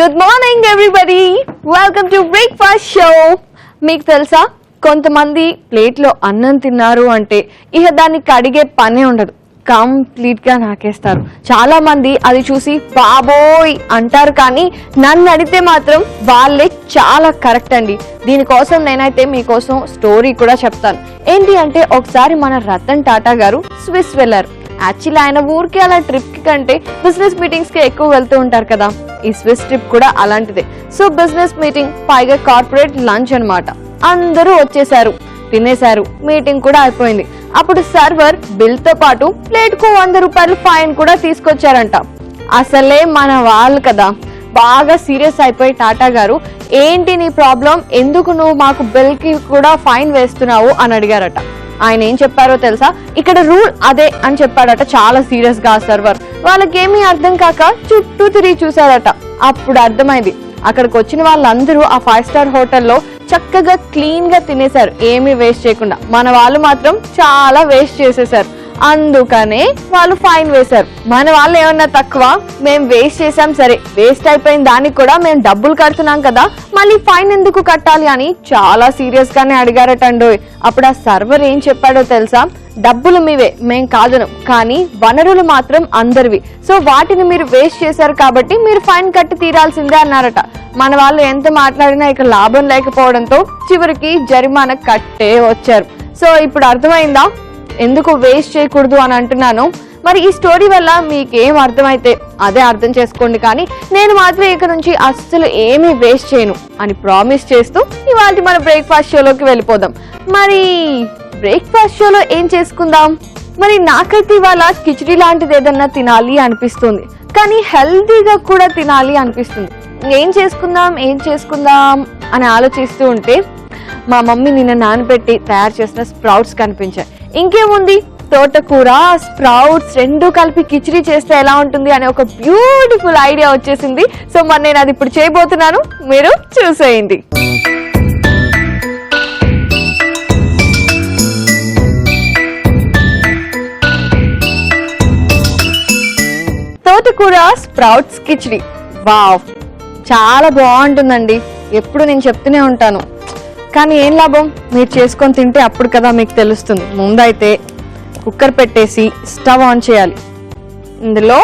Good morning everybody, welcome to breakfast show. మీకు తెలుసా, కొంతమంది ప్లేట్లో అన్నం తిన్నారు అంటే ఇక దాన్ని కడిగే పనే ఉండదు, కంప్లీట్ గా నాకేస్తారు. చాలా మంది అది చూసి బాబోయ్ అంటారు, కానీ నన్ను అడిగితే మాత్రం వాళ్ళే చాలా కరెక్ట్ అండి. దీనికోసం నేనైతే మీకోసం స్టోరీ కూడా చెప్తాను. ఏంటి అంటే, ఒకసారి మన రతన్ టాటా గారు స్విస్ వెళ్ళారు. యాక్చువల్లీ ఆయన ఊరికి అలా ట్రిప్ కి కంటే బిజినెస్ మీటింగ్స్ కి ఎక్కువ వెళ్తూ ఉంటారు కదా. ఈ స్విస్ ట్రిప్ కూడా అలాంటిదే. సో బిజినెస్ మీటింగ్, పైగా కార్పొరేట్ లంచ్ అన్నమాట. అందరూ వచ్చేసారు, తినేశారు, మీటింగ్ కూడా అయిపోయింది. అప్పుడు సర్వర్ బిల్ తో పాటు ప్లేట్ కు 100 రూపాయలు ఫైన్ కూడా తీసుకొచ్చారంట. అసలే మన వాళ్ళు కదా, బాగా సీరియస్ అయిపోయి టాటా గారు, ఏంటి నీ ప్రాబ్లం, ఎందుకు నువ్వు మాకు బిల్ కి కూడా ఫైన్ వేస్తున్నావు అని అడిగారట. ఆయన ఏం చెప్పారో తెలుసా, ఇక్కడ రూల్ అదే అని చెప్పాడట చాలా సీరియస్ గా. సర్వర్ వాళ్ళకేమీ అర్థం కాక చుట్టూ తిరిగి చూసారట. అప్పుడు అర్థమైంది, అక్కడికి వచ్చిన వాళ్ళందరూ ఆ 5 స్టార్ హోటల్లో చక్కగా క్లీన్ గా తినేశారు, ఏమీ వేస్ట్ చేయకుండా. మన వాళ్ళు మాత్రం చాలా వేస్ట్ చేసేసారు. అందుకనే వాళ్ళు ఫైన్ వేశారు. మన వాళ్ళు ఏమన్నా తక్కువ, మేము వేస్ట్ చేసాం, సరే వేస్ట్ అయిపోయిన దానికి కూడా మేము డబ్బులు కడుతున్నాం కదా, మళ్ళీ ఫైన్ ఎందుకు కట్టాలి అని చాలా సీరియస్ గానే అడిగారటండో. అప్పుడు ఆ సర్వర్ ఏం చెప్పాడో తెలుసా, డబ్బులు మీవే, మేం కాదనం, కానీ వనరులు మాత్రం అందరివి. సో వాటిని మీరు వేస్ట్ చేశారు కాబట్టి మీరు ఫైన్ కట్టి తీరాల్సిందే అన్నారట. మన వాళ్ళు ఎంత మాట్లాడినా ఇక లాభం లేకపోవడంతో చివరికి జరిమానా కట్టే వచ్చారు. సో ఇప్పుడు అర్థమైందా ఎందుకు వేస్ట్ చేయకూడదు అని అంటున్నాను. మరి ఈ స్టోరీ వల్ల మీకేం అర్థమైతే అదే అర్థం చేసుకోండి, కానీ నేను మాత్రం ఇక నుంచి అస్సలు ఏమీ వేస్ట్ చేయను అని ప్రామిస్ చేస్తూ ఇవాళ మన బ్రేక్ఫాస్ట్ షోలోకి వెళ్ళిపోదాం. మరి బ్రేక్ఫాస్ట్ షోలో ఏం చేసుకుందాం? మరి నాకైతే ఇవాళ కిచిడి లాంటిది ఏదన్నా తినాలి అనిపిస్తుంది, కానీ హెల్తీగా కూడా తినాలి అనిపిస్తుంది. ఏం చేసుకుందాం అని ఆలోచిస్తూ ఉంటే మా మమ్మీ నిన్న నానబెట్టి తయారు చేసిన స్ప్రౌట్స్ కనిపించాయి. ఇంకేముంది, తోటకూర, స్ప్రౌట్స్ రెండు కలిపి కిచిడి చేస్తే ఎలా ఉంటుంది అనే ఒక బ్యూటిఫుల్ ఐడియా వచ్చేసింది. సో మరి నేను అది ఇప్పుడు చేయబోతున్నాను, మీరు చూసేయండి. తోటకూర స్ప్రౌట్స్ కిచిడి, వావ్, చాలా బాగుంటుందండి. ఎప్పుడు నేను చెప్తూనే ఉంటాను, కానీ ఏం లాభం, మీరు చేసుకొని తింటే అప్పుడు కదా మీకు తెలుస్తుంది. ముందైతే కుక్కర్ పెట్టేసి స్టవ్ ఆన్ చేయాలి. ఇందులో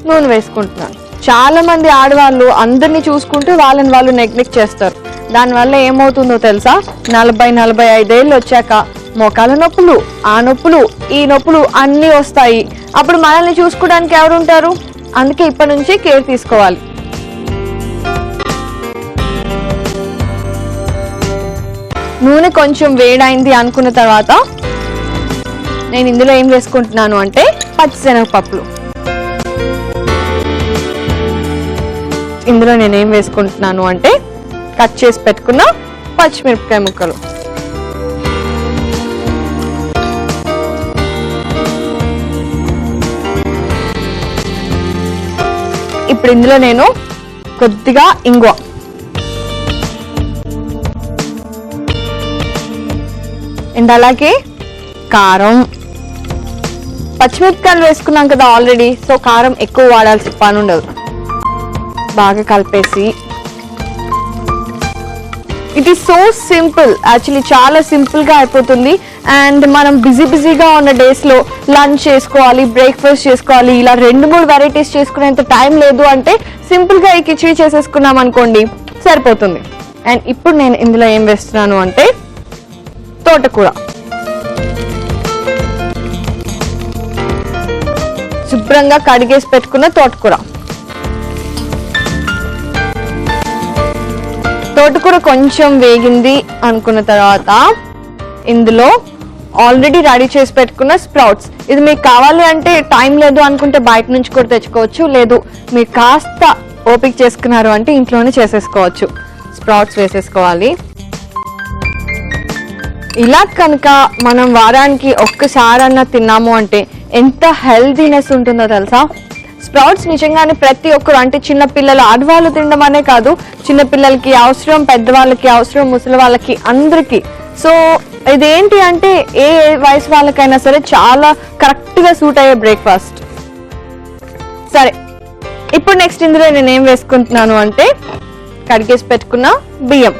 నూనె వేసుకుంటున్నాను. చాలా మంది ఆడవాళ్ళు అందరినీ చూసుకుంటూ వాళ్ళని వాళ్ళు నెగ్లెక్ట్ చేస్తారు. దానివల్ల ఏమవుతుందో తెలుసా, 40-45 ఏళ్ళు వచ్చాక మోకాల నొప్పులు, ఆ నొప్పులు, ఈ నొప్పులు అన్నీ వస్తాయి. అప్పుడు మనల్ని చూసుకోవడానికి ఎవరు ఉంటారు? అందుకే ఇప్పటి నుంచి కేర్ తీసుకోవాలి. నూనె కొంచెం వేడైంది అనుకున్న తర్వాత నేను ఇందులో ఏం వేసుకుంటున్నాను అంటే పచ్చిశనగపప్పులు. ఇందులో నేనేం వేసుకుంటున్నాను అంటే కట్ చేసి పెట్టుకున్న పచ్చిమిరపకాయ ముక్కలు. ఇప్పుడు ఇందులో నేను కొద్దిగా ఇంగువ, అండ్ అలాగే కారం, పచ్చిమిరపకాయలు వేసుకున్నాం కదా ఆల్రెడీ, సో కారం ఎక్కువ వాడాల్సిన పని ఉండదు. బాగా కలిపేసి, it is so simple, actually చాలా సింపుల్ గా అయిపోతుంది. అండ్ మనం బిజీగా ఉన్న డేస్ లో లంచ్ చేసుకోవాలి, బ్రేక్ఫాస్ట్ చేసుకోవాలి, ఇలా 2-3 వెరైటీస్ చేసుకునేంత టైం లేదు అంటే సింపుల్ గా ఈ కిచిడి చేసేసుకున్నాం అనుకోండి, సరిపోతుంది. అండ్ ఇప్పుడు నేను ఇందులో ఏం వేస్తున్నాను అంటే తోటకూర. శుభ్రంగా కడిగేసి పెట్టుకున్న తోటకూర. తోటకూర కొంచెం వేగింది అనుకున్న తర్వాత ఇందులో ఆల్రెడీ రెడీ చేసి పెట్టుకున్న స్ప్రౌట్స్. ఇది మీకు కావాలి అంటే, టైం లేదు అనుకుంటే బయట నుంచి కూడా తెచ్చుకోవచ్చు, లేదు మీరు కాస్త ఓపిక చేసుకున్నారు అంటే ఇంట్లోనే చేసేసుకోవచ్చు. స్ప్రౌట్స్ వేసేసుకోవాలి. ఇలా కనుక మనం వారానికి ఒక్కసారన్నా తిన్నాము అంటే ఎంత హెల్తీనెస్ ఉంటుందో తెలుసా. స్ప్రౌట్స్ నిజంగానే ప్రతి ఒక్కరు, అంటే చిన్న పిల్లలు, ఆడవాళ్ళు తినడం అనే కాదు, చిన్న పిల్లలకి అవసరం, పెద్దవాళ్ళకి అవసరం, ముసలి వాళ్ళకి, అందరికి. సో ఇదేంటి అంటే ఏ వయసు వాళ్ళకైనా సరే చాలా కరెక్ట్ గా సూట్ అయ్యే బ్రేక్ఫాస్ట్. సరే ఇప్పుడు నెక్స్ట్ ఇందులో నేను ఏం వేసుకుంటున్నాను అంటే కడిగేసి పెట్టుకున్న బియ్యం.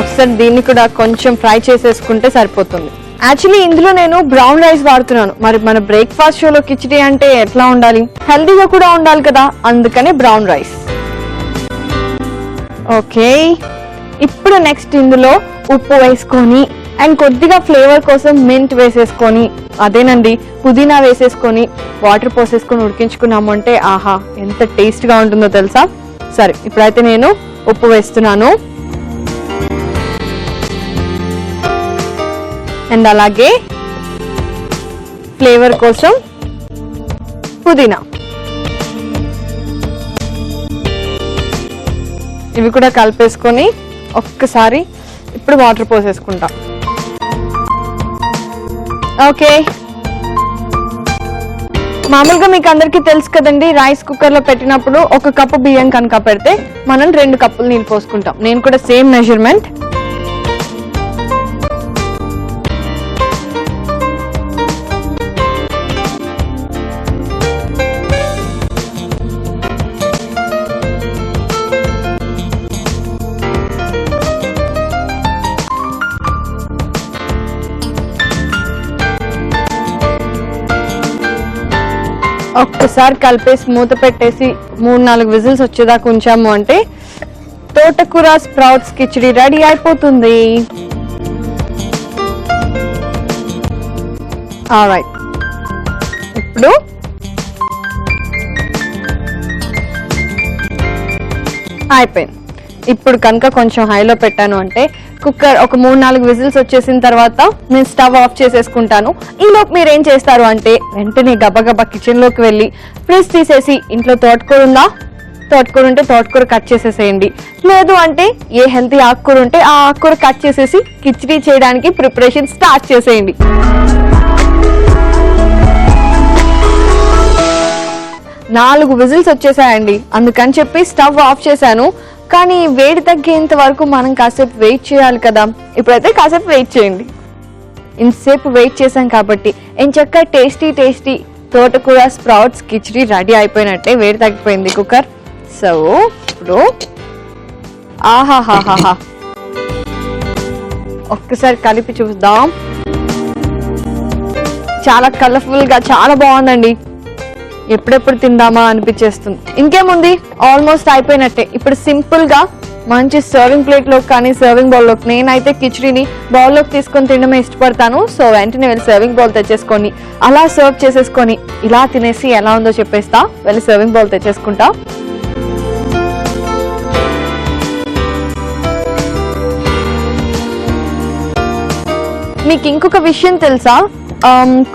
ఒకసారి దీన్ని కూడా కొంచెం ఫ్రై చేసేసుకుంటే సరిపోతుంది. యాక్చువల్లీ ఇందులో నేను బ్రౌన్ రైస్ వాడుతున్నాను. మరి మన బ్రేక్ఫాస్ట్ షోలో కిచిడి అంటే ఎట్లా ఉండాలి, హెల్దీగా కూడా ఉండాలి కదా, అందుకనే బ్రౌన్ రైస్. ఓకే, ఇప్పుడు నెక్స్ట్ ఇందులో ఉప్పు వేసుకొని అండ్ కొద్దిగా ఫ్లేవర్ కోసం మింట్ వేసేసుకొని, అదేనండి పుదీనా వేసేసుకొని వాటర్ పోసేసుకొని ఉడికించుకున్నాము అంటే ఆహా ఎంత టేస్ట్ గా ఉంటుందో తెలుసా. సరే, ఇప్పుడైతే నేను ఉప్పు వేస్తున్నాను అండ్ అలాగే ఫ్లేవర్ కోసం పుదీనా, ఇవి కూడా కలిపేసుకొని ఒక్కసారి ఇప్పుడు వాటర్ పోసేసుకుంటా. ఓకే, మామూలుగా మీకు అందరికీ తెలుసు కదండి, రైస్ కుక్కర్ లో పెట్టినప్పుడు 1 కప్పు బియ్యం కనుక పెడితే మనం 2 కప్పులు నీళ్ళు పోసుకుంటాం. నేను కూడా సేమ్ మెజర్మెంట్. ఒక్కసారి కలిపేసి మూత పెట్టేసి 3-4 విజిల్స్ వచ్చేదాకా ఉంచాము అంటే తోటకూర స్ప్రౌట్స్ కిచిడి రెడీ అయిపోతుంది. ఆల్రైట్, ఇప్పుడు అయిపోయింది. ఇప్పుడు కనుక కొంచెం హైలో పెట్టాను అంటే కుక్కర్ ఒక 3-4 విజిల్స్ వచ్చేసిన తర్వాత నేను స్టవ్ ఆఫ్ చేసేసుకుంటాను. ఈలోపు మీరు ఏం చేస్తారు అంటే వెంటనే గబగబా కిచెన్ లోకి వెళ్ళి ఫ్రిడ్జ్ తీసేసి ఇంట్లో తోటకూర ఉందా, తోటకూర ఉంటే తోటకూర కట్ చేసేసేయండి. లేదు అంటే ఏ హెల్తీ ఆకుకూర ఉంటే ఆ ఆకుకూర కట్ చేసేసి కిచిడి చేయడానికి ప్రిపరేషన్ స్టార్ట్ చేసేయండి. నాలుగు విజిల్స్ వచ్చేసాయండి, అందుకని చెప్పి స్టవ్ ఆఫ్ చేశాను. కానీ వేడి తగ్గేంత వరకు మనం కాసేపు వెయిట్ చేయాలి కదా. ఇప్పుడైతే కాసేపు వెయిట్ చేయండి. ఇంతసేపు వెయిట్ చేసాం కాబట్టి ఎంచక్క టేస్టీ తోటకూర స్ప్రౌట్స్ కిచిడి రెడీ అయిపోయినట్టే. వేడి తగ్గిపోయింది కుక్కర్. సో ఇప్పుడు ఆహాహాహా ఒక్కసారి కలిపి చూద్దాం. చాలా కలర్ఫుల్ గా చాలా బాగుందండి. ఎప్పుడెప్పుడు తిందామా అనిపించేస్తుంది. ఇంకేముంది, ఆల్మోస్ట్ అయిపోయినట్టే. ఇప్పుడు సింపుల్ గా మంచి సర్వింగ్ ప్లేట్ లో కానీ సర్వింగ్ బౌల్ లోకి, నేనైతే కిచిడిని బౌల్ లోకి తీసుకొని తినడమే ఇష్టపడతాను. సో వెంటనే వెళ్ళి సర్వింగ్ బౌల్ తెచ్చేసుకొని అలా సర్వ్ చేసేసుకొని ఇలా తినేసి ఎలా ఉందో చెప్పేస్తా. వెళ్ళి సర్వింగ్ బౌల్ తెచ్చేసుకుంటా. మీకు ఇంకొక విషయం తెలుసా,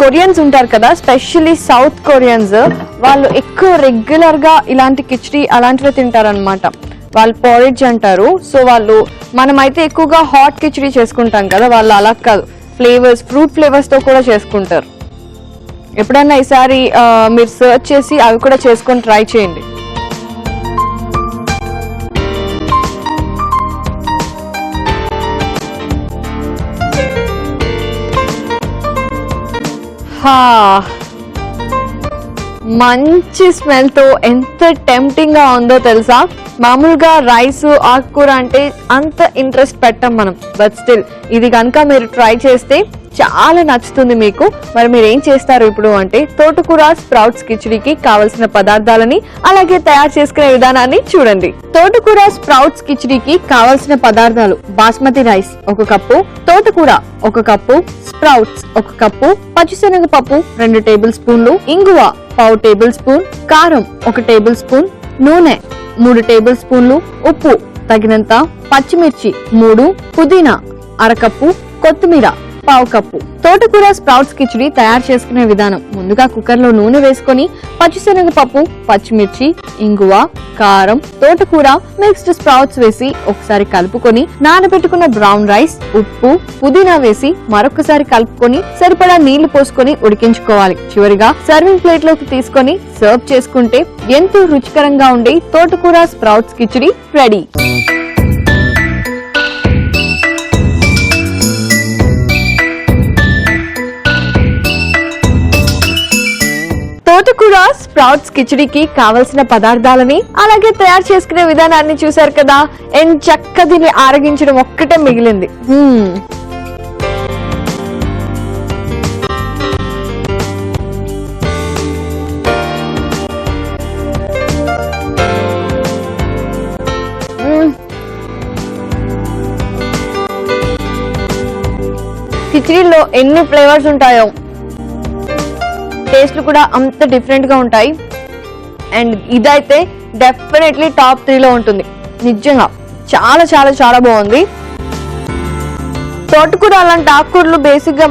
కొరియన్స్ ఉంటారు కదా, స్పెషల్లీ సౌత్ కొరియన్స్, వాళ్ళు ఎక్కువ రెగ్యులర్ గా ఇలాంటి కిచిడి అలాంటివి తింటారనమాట. వాళ్ళు పోరిడ్జ్ అంటారు. సో వాళ్ళు, మనమైతే ఎక్కువగా హాట్ కిచిడి చేసుకుంటాం కదా, వాళ్ళు అలా కాదు, ఫ్లేవర్స్, ఫ్రూట్ ఫ్లేవర్స్ తో కూడా చేసుకుంటారు. ఎప్పుడన్నా ఈసారి మీరు సర్చ్ చేసి అవి కూడా చేసుకొని ట్రై చేయండి. మంచి స్మెల్ తో ఎంత టెంప్టింగ్ గా ఉందో తెలుసా. మామూలుగా రైస్ ఆకుకూర అంటే అంత ఇంట్రెస్ట్ పెట్టం మనం, బట్ స్టిల్ ఇది కనుక మీరు ట్రై చేస్తే చాలా నచ్చుతుంది మీకు. మరి మీరు ఏం చేస్తారు ఇప్పుడు అంటే తోటకూర స్ప్రౌట్స్ కిచిడికి కావలసిన పదార్థాలని అలాగే తయారు చేసుకునే విధానాన్ని చూడండి. తోటకూర స్ప్రౌట్స్ కిచిడికి కావలసిన పదార్థాలు: బాస్మతి రైస్ 1 కప్పు, తోటకూర 1 కప్పు, స్ప్రౌట్స్ 1 కప్పు, పచ్చిశనగపప్పు 2 టేబుల్ స్పూన్లు, ఇంగువ 1/2 టేబుల్ స్పూన్, కారం 1 టేబుల్ స్పూన్, నూనె 3 టేబుల్ స్పూన్లు, ఉప్పు తగినంత, పచ్చిమిర్చి 3, పుదీనా 1/2 కప్పు, కొత్తిమీర 1/2 కప్పు. తోటకూర స్ప్రౌట్స్ కిచిడి తయారు చేసుకునే విధానం: ముందుగా కుక్కర్ లో నూనె వేసుకొని పచ్చిశనగపప్పు, పచ్చిమిర్చి, ఇంగువ, కారం, తోటకూర, మిక్స్డ్ స్ప్రౌట్స్ వేసి ఒకసారి కలుపుకొని నానబెట్టుకున్న బ్రౌన్ రైస్, ఉప్పు, పుదీనా వేసి మరొకసారి కలుపుకొని సరిపడా నీళ్లు పోసుకొని ఉడికించుకోవాలి. చివరిగా సర్వింగ్ ప్లేట్ లోకి తీసుకొని సర్వ్ చేసుకుంటే ఎంతో రుచికరంగా ఉండే తోటకూర స్ప్రౌట్స్ కిచిడి రెడీ. పాలకూర స్ప్రౌట్స్ కిచిడికి కావలసిన పదార్థాలని అలాగే తయారు చేసుకునే విధానాన్ని చూసారు కదా. అండ్ చక్క దీన్ని ఆరగించడం ఒక్కటే మిగిలింది. కిచిడీలో ఎన్ని ఫ్లేవర్స్ ఉంటాయో, టేస్ట్లు కూడా అంత డిఫరెంట్ గా ఉంటాయి. అండ్ ఇదైతే డెఫినెట్లీ టాప్ 3లో ఉంటుంది. నిజంగా చాలా చాలా చాలా బాగుంది. తోటకూర అలాంటి ఆకుకూరలు బేసిక్ గా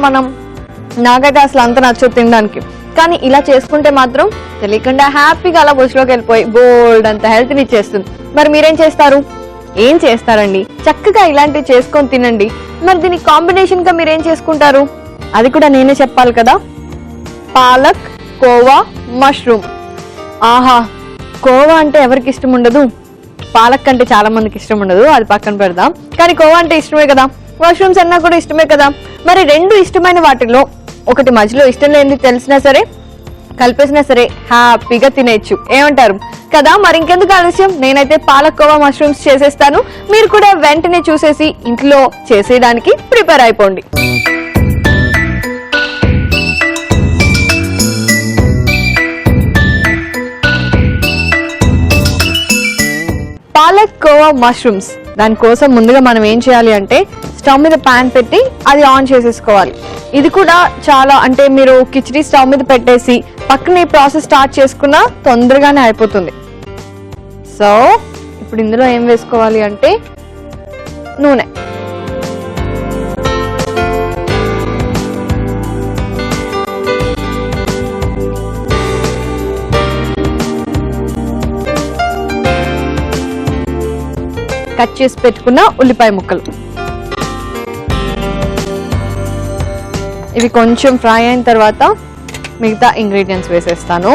నాకైతే అసలు అంత నచ్చదు తినడానికి. కానీ ఇలా చేసుకుంటే మాత్రం తెలియకుండా హ్యాపీగా అలా బుష్లోకి వెళ్ళిపోయి బోల్డ్ అంత హెల్త్ని ఇచ్చేస్తుంది. మరి మీరేం చేస్తారు? ఏం చేస్తారండి? చక్కగా ఇలాంటివి చేసుకొని తినండి. మరి దీనికి కాంబినేషన్ గా మీరేం చేసుకుంటారు అది కూడా నేనే చెప్పాలి కదా. పాలక్, కోవా, మష్రూమ్. ఆహా, కోవా అంటే ఎవరికి ఇష్టం ఉండదు? పాలక్ అంటే చాలా మందికి ఇష్టం ఉండదు, అది పక్కన పెడదాం. కానీ కోవా అంటే ఇష్టమే కదా, మష్రూమ్స్ అన్నా కూడా ఇష్టమే కదా. మరి రెండు ఇష్టమైన వాటిలో ఒకటి మధ్యలో ఇష్టం లేనిది తెలిసినా సరే కలిపేసినా సరే హ్యాపీగా తినేయచ్చు. ఏమంటారు కదా? మరి ఇంకెందుకు ఆలస్యం, నేనైతే పాలక్ కోవా మష్రూమ్స్ చేసేస్తాను. మీరు కూడా వెంటనే చూసేసి ఇంట్లో చేసేయడానికి ప్రిపేర్ అయిపోండి. పాలక్ కోవా మష్రూమ్స్ దానికోసం ముందుగా మనం ఏం చేయాలి అంటే స్టవ్ మీద ప్యాన్ పెట్టి అది ఆన్ చేసేసుకోవాలి. ఇది కూడా చాలా అంటే మీరు కిచిడి స్టవ్ మీద పెట్టేసి పక్కన ఈ ప్రాసెస్ స్టార్ట్ చేసుకున్నా తొందరగానే అయిపోతుంది. సో ఇప్పుడు ఇందులో ఏం వేసుకోవాలి అంటే నూనె. కట్ చేసి పెట్టుకున్న ఉల్లిపాయ ముక్కలు, ఇవి కొంచెం ఫ్రై అయిన తర్వాత మిగతా ఇంగ్రీడియంట్స్ వేసేస్తాను.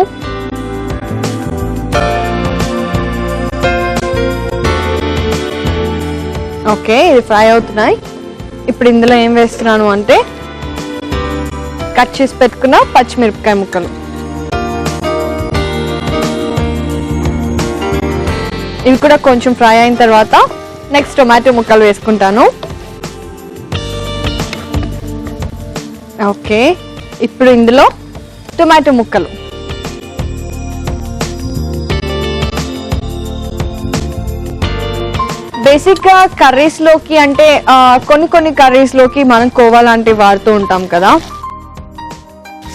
ఓకే, ఇది ఫ్రై అవుతున్నాయి. ఇప్పుడు ఇందులో ఏం వేస్తున్నాను అంటే కట్ చేసి పెట్టుకున్న పచ్చిమిరపకాయ ముక్కలు, ఇవి కూడా కొంచెం ఫ్రై అయిన తర్వాత నెక్స్ట్ టొమాటో ముక్కలు వేసుకుంటాను. ఓకే, ఇప్పుడు ఇందులో టొమాటో ముక్కలు, బేసిక్ గా కర్రీస్ లోకి అంటే కొన్ని కర్రీస్ లోకి మనం కోవా లాంటివి వాడుతూ ఉంటాం కదా.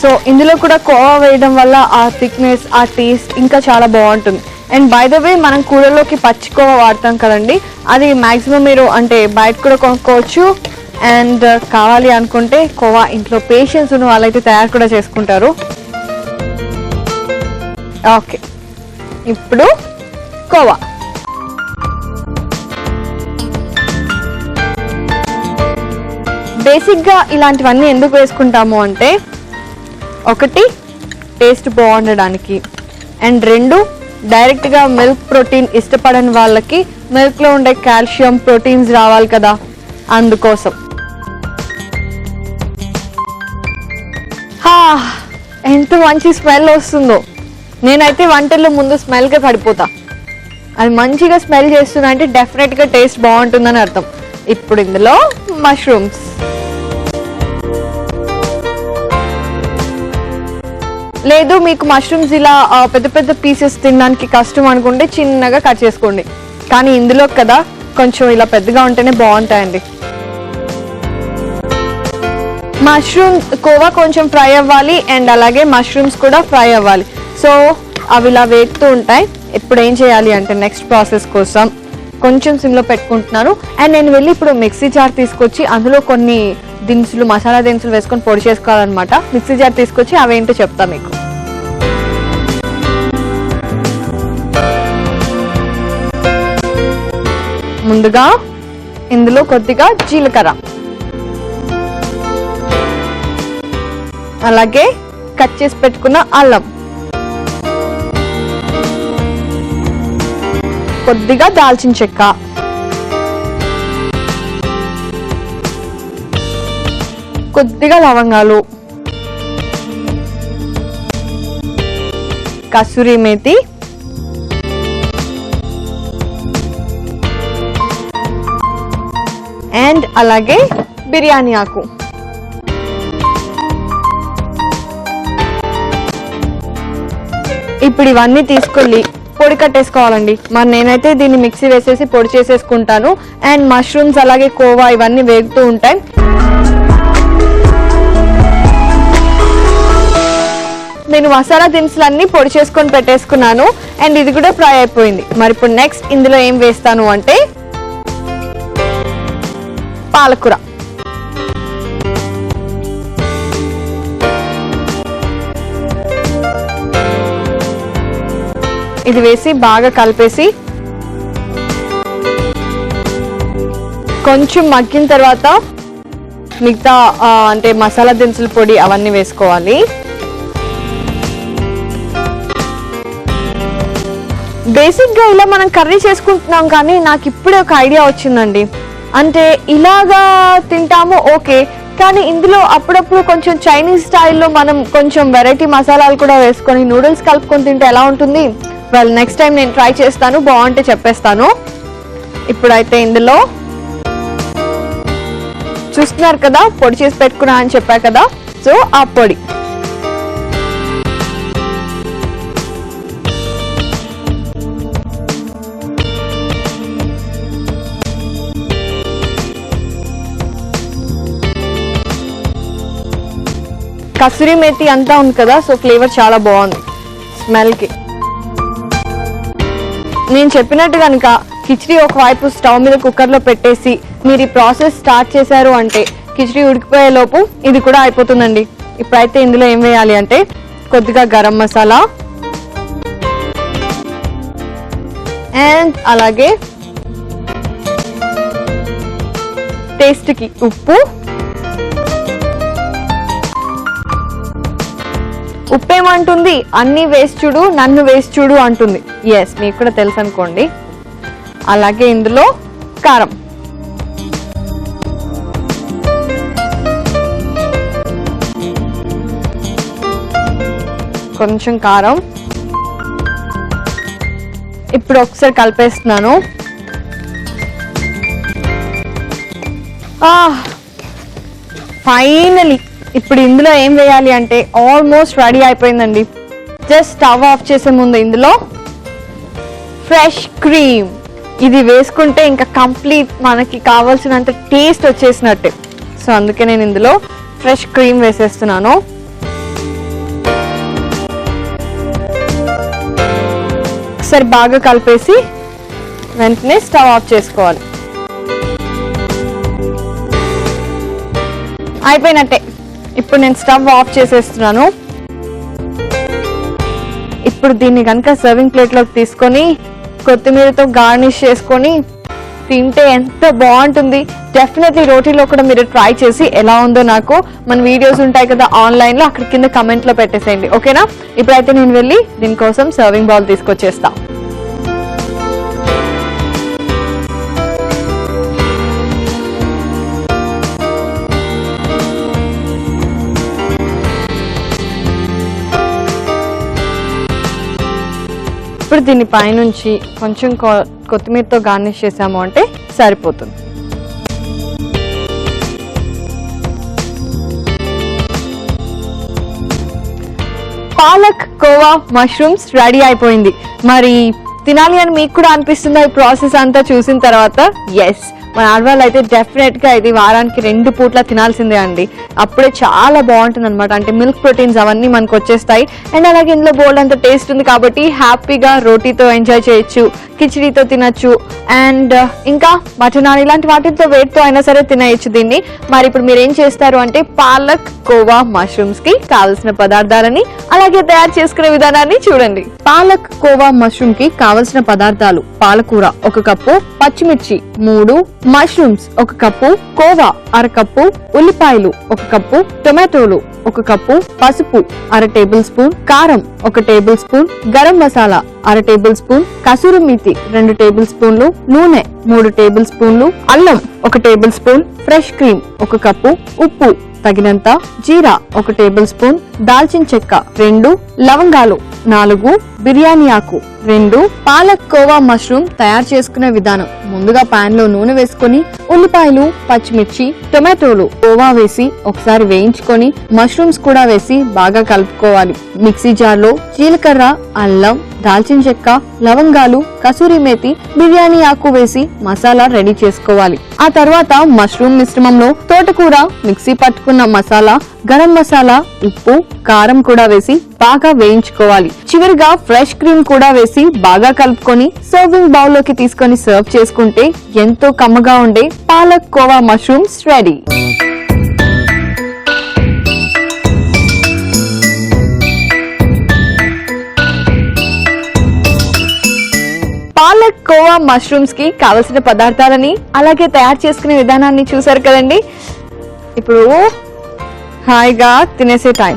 సో ఇందులో కూడా కోవా వేయడం వల్ల ఆ థిక్నెస్, ఆ టేస్ట్ ఇంకా చాలా బాగుంటుంది. అండ్ బై ద వే మనం కూరలోకి పచ్చి కోవా వాడతాం కదండి, అది మాక్సిమం మీరు అంటే బయట కూడా కొనుక్కోవచ్చు. అండ్ కావాలి అనుకుంటే కోవా ఇంట్లో పేషెన్స్ ఉన్న వాళ్ళైతే తయారు కూడా చేసుకుంటారు. ఓకే, ఇప్పుడు కోవా. బేసిక్గా ఇలాంటివన్నీ ఎందుకు వేసుకుంటాము అంటే ఒకటి టేస్ట్ బాగుండడానికి, అండ్ రెండు డైరెక్ట్గా మిల్క్ ప్రోటీన్ ఇష్టపడని వాళ్ళకి మిల్క్లో ఉండే కాల్షియం, ప్రోటీన్స్ రావాలి కదా, అందుకోసం. ఎంత మంచి స్మెల్ వస్తుందో. నేనైతే వంటల్లో ముందు స్మెల్గా పడిపోతా. అది మంచిగా స్మెల్ చేస్తున్నా అంటే డెఫినెట్గా టేస్ట్ బాగుంటుందని అర్థం. ఇప్పుడు ఇందులో మష్రూమ్స్, లేదు మీకు మష్రూమ్స్ ఇలా పెద్ద పెద్ద పీసెస్ తినడానికి కష్టం అనుకుంటే చిన్నగా కట్ చేసుకోండి. కానీ ఇందులో కదా కొంచెం ఇలా పెద్దగా ఉంటేనే బాగుంటాయండి. మష్రూమ్స్ కోవా కొంచెం ఫ్రై అవ్వాలి అండ్ అలాగే మష్రూమ్స్ కూడా ఫ్రై అవ్వాలి. సో అవి ఇలా వేగుతూ ఉంటాయి. ఇప్పుడు ఏం చేయాలి అంటే నెక్స్ట్ ప్రాసెస్ కోసం కొంచెం సిమ్లో పెట్టుకుంటున్నాను. అండ్ నేను వెళ్ళి ఇప్పుడు మిక్సీ జార్ తీసుకొచ్చి అందులో కొన్ని దినుసులు, మసాలా దినుసులు వేసుకొని పొడి చేసుకోవాలన్నమాట. మిక్సీ జార్ తీసుకొచ్చి అవేంటో చెప్తా మీకు. ముందుగా ఇందులో కొద్దిగా జీలకర్ర, అలాగే కట్ చేసి పెట్టుకున్న అల్లం, కొద్దిగా దాల్చిన చెక్క, కొద్దిగా లవంగాలు, కసూరి మేతి, అండ్ అలాగే బిర్యానీ ఆకు. ఇప్పుడు ఇవన్నీ తీసుకెళ్ళి పొడి కట్టేసుకోవాలండి. మరి నేనైతే దీన్ని మిక్సీ వేసేసి పొడి చేసేసుకుంటాను. అండ్ మష్రూమ్స్ అలాగే కోవా ఇవన్నీ వేగుతూ ఉంటాయి. నేను మసాలా దినుసులన్నీ పొడి చేసుకొని పెట్టేసుకున్నాను. అండ్ ఇది కూడా ఫ్రై అయిపోయింది. మరి ఇప్పుడు నెక్స్ట్ ఇందులో ఏం వేస్తాను అంటే పాలకూర. ఇది వేసి బాగా కలిపేసి కొంచెం మగ్గిన తర్వాత మిగతా అంటే మసాలా దినుసుల పొడి అవన్నీ వేసుకోవాలి. బేసిక్ గా ఇలా మనం కర్రీ చేసుకుంటున్నాం, కానీ నాకు ఇప్పుడే ఒక ఐడియా వచ్చిందండి. అంటే ఇలాగా తింటాము ఓకే, కానీ ఇందులో అప్పుడప్పుడు కొంచెం చైనీస్ స్టైల్లో మనం కొంచెం వెరైటీ మసాలాలు కూడా వేసుకొని నూడిల్స్ కలుపుకొని తింటే ఎలా ఉంటుంది? వెల్, నెక్స్ట్ టైం నేను ట్రై చేస్తాను, బాగుంటే చెప్పేస్తాను. ఇప్పుడైతే ఇందులో చూస్తున్నారు కదా, పొడి చేసి పెట్టుకున్నా అని చెప్పా కదా, సో ఆ పొడి కసూరి మేతి అంతా ఉంది కదా, సో ఫ్లేవర్ చాలా బాగుంది స్మెల్కి. నేను చెప్పినట్టు కనుక కిచిడి ఒకవైపు స్టవ్ మీద కుక్కర్లో పెట్టేసి మీరు ఈ ప్రాసెస్ స్టార్ట్ చేశారు అంటే కిచిడి ఉడికిపోయే లోపు ఇది కూడా అయిపోతుందండి. ఇప్పుడైతే ఇందులో ఏం వేయాలి అంటే కొద్దిగా గరం మసాలా అండ్ అలాగే టేస్ట్కి ఉప్పు. ఉప్పేమంటుంది, అన్ని వేసి చూడు, నన్ను వేసి చూడు అంటుంది. ఎస్, మీకు కూడా తెలుసు అనుకోండి. అలాగే ఇందులో కారం, కొంచెం కారం. ఇప్పుడు ఒకసారి కలిపేస్తున్నాను. ఫైనలీ ఇప్పుడు ఇందులో ఏం వేయాలి అంటే ఆల్మోస్ట్ రెడీ అయిపోయిందండి. జస్ట్ స్టవ్ ఆఫ్ చేసే ముందు ఇందులో ఫ్రెష్ క్రీమ్ ఇది వేసుకుంటే ఇంకా కంప్లీట్ మనకి కావాల్సినంత టేస్ట్ వచ్చేసినట్టే. సో అందుకే నేను ఇందులో ఫ్రెష్ క్రీమ్ వేసేస్తున్నాను. ఒకసారి బాగా కలిపేసి వెంటనే స్టవ్ ఆఫ్ చేసుకోవాలి. అయిపోయినట్టే. ఇప్పుడు నేను స్టవ్ ఆఫ్ చేసేస్తున్నాను. ఇప్పుడు దీన్ని కనుక సర్వింగ్ ప్లేట్లోకి తీసుకొని కొత్తిమీరతో గార్నిష్ చేసుకొని తింటే ఎంత బాగుంటుంది. డెఫినెట్లీ రోటీలో కూడా మీరు ట్రై చేసి ఎలా ఉందో నాకు మన వీడియోస్ ఉంటాయి కదా ఆన్లైన్లో, అక్కడ కింద కమెంట్లో పెట్టేసేయండి, ఓకేనా? ఇప్పుడైతే నేను వెళ్ళి దీనికోసం సర్వింగ్ బౌల్ తీసుకొచ్చేస్తా. ఇప్పుడు దీన్ని పైనుంచి కొంచెం కొత్తిమీరతో గార్నిష్ చేసాము అంటే సరిపోతుంది. పాలక్ కోవా మష్రూమ్స్ రెడీ అయిపోయింది. మరి తినాలి అని మీకు కూడా అనిపిస్తుందా ఈ ప్రాసెస్ అంతా చూసిన తర్వాత? ఎస్, మన ఆడవాళ్ళు అయితే డెఫినెట్ గా ఇది వారానికి 2 పూట్ల తినాల్సిందే అండి. అప్పుడే చాలా బాగుంటుంది అనమాట. అంటే మిల్క్ ప్రోటీన్స్ అవన్నీ మనకు వచ్చేస్తాయి. అండ్ అలాగే ఇందులో బోల్డ్ అంత టేస్ట్ ఉంది కాబట్టి హ్యాపీగా రోటీతో ఎంజాయ్ చేయొచ్చు, కిచిడీతో తినచ్చు, అండ్ ఇంకా మటన్ ఇలాంటి వాటితో వేటితో అయినా సరే తినేయచ్చు దీన్ని. మరి ఇప్పుడు మీరు ఏం చేస్తారు అంటే పాలక్ కోవా మష్రూమ్స్ కి కావలసిన పదార్థాలని అలాగే తయారు చేసుకునే విధానాన్ని చూడండి. పాలక్ కోవా మష్రూమ్ కి కావలసిన పదార్థాలు: పాలకూర 1 కప్పు, పచ్చిమిర్చి 3, మష్రూమ్స్ 1 కప్పు, కోవా 1/2 కప్పు, ఉల్లిపాయలు 1 కప్పు, టొమాటోలు 1 కప్పు, పసుపు 1/2 టేబుల్ స్పూన్, కారం 1 table spoon, garam masala 1/2 table spoon, kasuri methi 2 table స్పూన్లు, నూనె 3 టేబుల్ స్పూన్లు, అల్లం 1 table spoon, fresh cream 1 cup, ఉప్పు తగినంత, జీరా 1 టేబుల్ స్పూన్, దాల్చిన చెక్క 2, లవంగాలు 4, బిర్యానీ ఆకు 2. పాలక్ కోవా మష్రూమ్ తయారు చేసుకునే విధానం: ముందుగా పాన్ లో నూనె వేసుకొని ఉల్లిపాయలు, పచ్చిమిర్చి, టొమాటోలు, కోవా వేసి ఒకసారి వేయించుకొని మష్రూమ్స్ కూడా వేసి బాగా కలుపుకోవాలి. మిక్సీ జార్ లో జీలకర్ర, అల్లం, దాల్చిన చెక్క, లవంగాలు, కసూరి మేతి, బిర్యానీ ఆకు వేసి మసాలా రెడీ చేసుకోవాలి. ఆ తర్వాత మష్రూమ్ మిశ్రమంలో తోటకూర, మిక్సీ పట్టుకున్న మసాలా, గరం మసాలా, ఉప్పు, కారం కూడా వేసి బాగా వేయించుకోవాలి. చివరిగా ఫ్రెష్ క్రీమ్ కూడా వేసి బాగా కలుపుకొని సర్వింగ్ బౌల్ లోకి తీసుకొని సర్వ్ చేసుకుంటే ఎంతో కమ్మగా ఉండే palak khoa mushrooms ready. Palak khoa mushrooms కి కావలసిన పదార్థాలని అలాగే తయారు చేసుకునే విధానాన్ని చూసారు కదండి. ఇప్పుడు హాయిగా తినేసే టైం.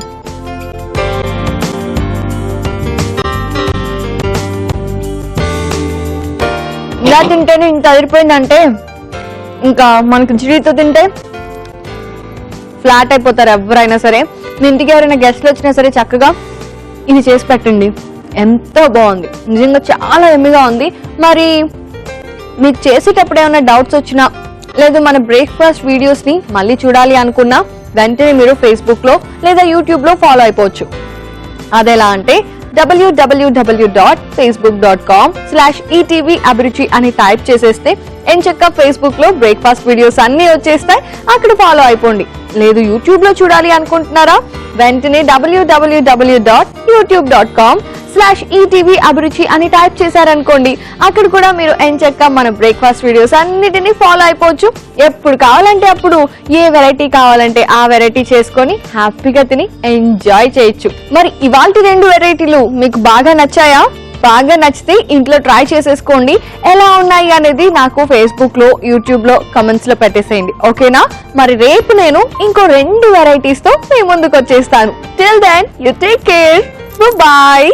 ఇలా తింటేనే ఇంత అదిరిపోయిందంటే ఇంకా మనకు జిడితో తింటే ఫ్లాట్ అయిపోతారు ఎవరైనా సరే. మీ ఇంటికి ఎవరైనా గెస్ట్లు వచ్చినా సరే చక్కగా ఇది చేసి పెట్టండి. ఎంతో బాగుంది, నిజంగా చాలా ఎమ్మిగా ఉంది. మరి మీకు చేసేటప్పుడు ఏమైనా డౌట్స్ వచ్చినా లేదు మన బ్రేక్ఫాస్ట్ వీడియోస్ ని మళ్ళీ చూడాలి అనుకున్నా వెంటనే మీరు ఫేస్బుక్ లో లేదా యూట్యూబ్ లో ఫాలో అయిపోవచ్చు. అదెలా అంటే www.facebook.com/ETV అభిరుచి అని టైప్ చేసేస్తే ఎంచక్కా ఫేస్బుక్ లో బ్రేక్ఫాస్ట్ వీడియోస్ అన్ని వచ్చేస్తాయి, అక్కడ ఫాలో అయిపోండి. లేదు యూట్యూబ్ లో చూడాలి అనుకుంటున్నారా, వెంటనే www.youtube.com/ETV అభిరుచి అని టైప్ చేశారనుకోండి, అక్కడ కూడా మీరు ఎంచక్కా మన బ్రేక్ఫాస్ట్ వీడియోస్ అన్నిటిని ఫాలో అయిపోవచ్చు. ఎప్పుడు కావాలంటే అప్పుడు ఏ వెరైటీ కావాలంటే ఆ వెరైటీ చేసుకొని హ్యాపీగా తిని ఎంజాయ్ చేయొచ్చు. మరి ఇవాల్టి 2 వెరైటీలు మీకు బాగా నచ్చాయా? బాగా నచ్చితే ఇంట్లో ట్రై చేసేసుకోండి. ఎలా ఉన్నాయి అనేది నాకు ఫేస్బుక్ లో, యూట్యూబ్ లో కమెంట్స్ లో పెట్టేసేయండి, ఓకేనా? మరి రేపు నేను ఇంకో 2 వెరైటీస్ తో మీ ముందుకు వచ్చేస్తాను. Till then you take care, bye.